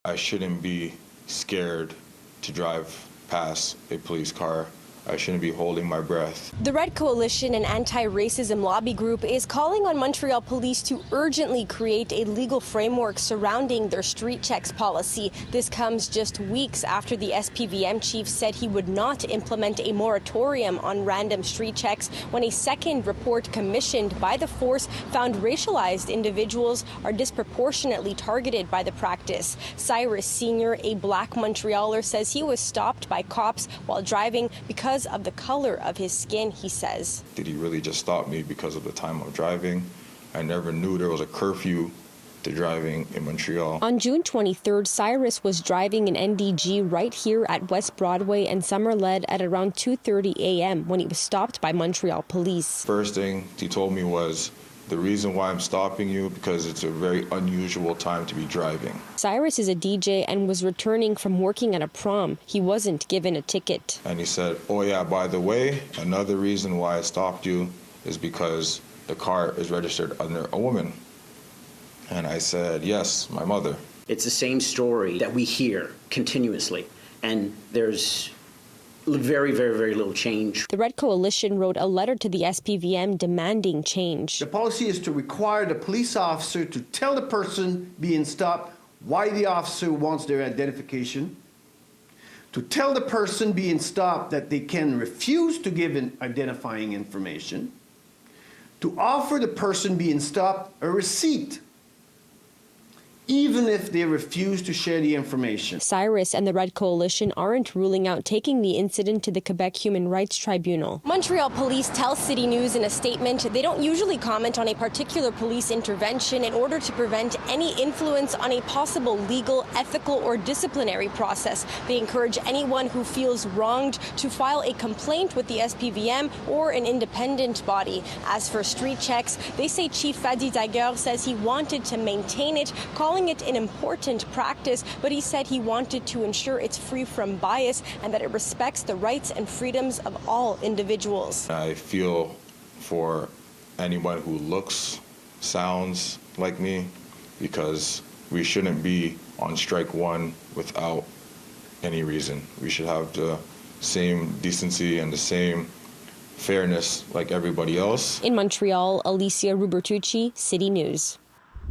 I shouldn't be scared to drive past a police car. I shouldn't be holding my breath. The Red Coalition, an anti-racism lobby group, is calling on Montreal police to urgently create a legal framework surrounding their street checks policy. This comes just weeks after the SPVM chief said he would not implement a moratorium on random street checks when a second report commissioned by the force found racialized individuals are disproportionately targeted by the practice. Cyrus Senior, a Black-Montrealler, says he was stopped by cops while driving because of the color of his skin, he says. Did he really just stop me because of the time of driving? I never knew there was a curfew to driving in Montreal. On June 23rd, Cyrus was driving an NDG right here at West Broadway and Summerled at around 2:30 a.m. when he was stopped by Montreal police. First thing he told me was, the reason why I'm stopping you because it's a very unusual time to be driving. Cyrus is a DJ and was returning from working at a prom. He wasn't given a ticket. And he said, oh yeah, by the way, another reason why I stopped you is because the car is registered under a woman. And I said, yes, my mother. It's the same story that we hear continuously, and there's very, very, very little change. The Red Coalition wrote a letter to the SPVM demanding change. The policy is to require the police officer to tell the person being stopped why the officer wants their identification, to tell the person being stopped that they can refuse to give identifying information, to offer the person being stopped a receipt, even if they refuse to share the information. Cyrus and the Red Coalition aren't ruling out taking the incident to the Quebec Human Rights Tribunal. Montreal police tell City News in a statement they don't usually comment on a particular police intervention in order to prevent any influence on a possible legal, ethical, or disciplinary process. They encourage anyone who feels wronged to file a complaint with the SPVM or an independent body. As for street checks, they say Chief Fadi Daguerre says he wanted to maintain it, calling it an important practice, but he said he wanted to ensure it's free from bias and that it respects the rights and freedoms of all individuals. I feel for anyone who looks, sounds like me, because we shouldn't be on strike one without any reason. We should have the same decency and the same fairness like everybody else. In Montreal, Alyssia Rubertucci, City News.